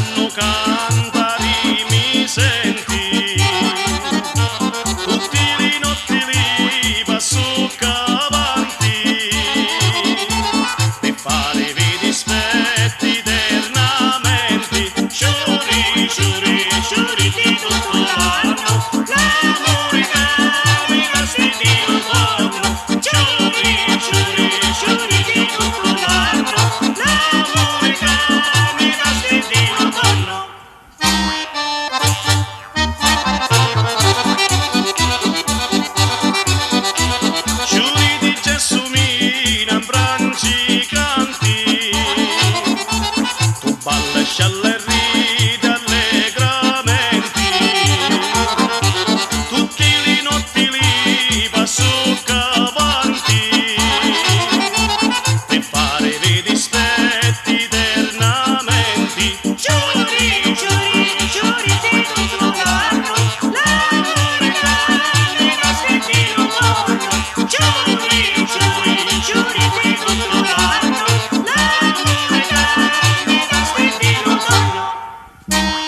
l'anno cantari mi senti, tutti i notti li passo avanti, per fare i dispetti eternamente, sciuri, sciuri, sciuri di tutto l'anno, l'amore che mi resti di un giorno, sciuri, sciuri, sciuri di tutto l'anno, l'amore che mi resti di un giorno. Sciuri di gelsomina, brancicanti, tu balla e ridi allegramente, tutti i notti li passo avanti, per fare i dispetti eternamente, giuri, giuri, giuri di tutto l'anno, l'amore che mi resti di un giorno, giuri, giuri, giuri di tutto l'anno, l'amore che mi resti di un giorno.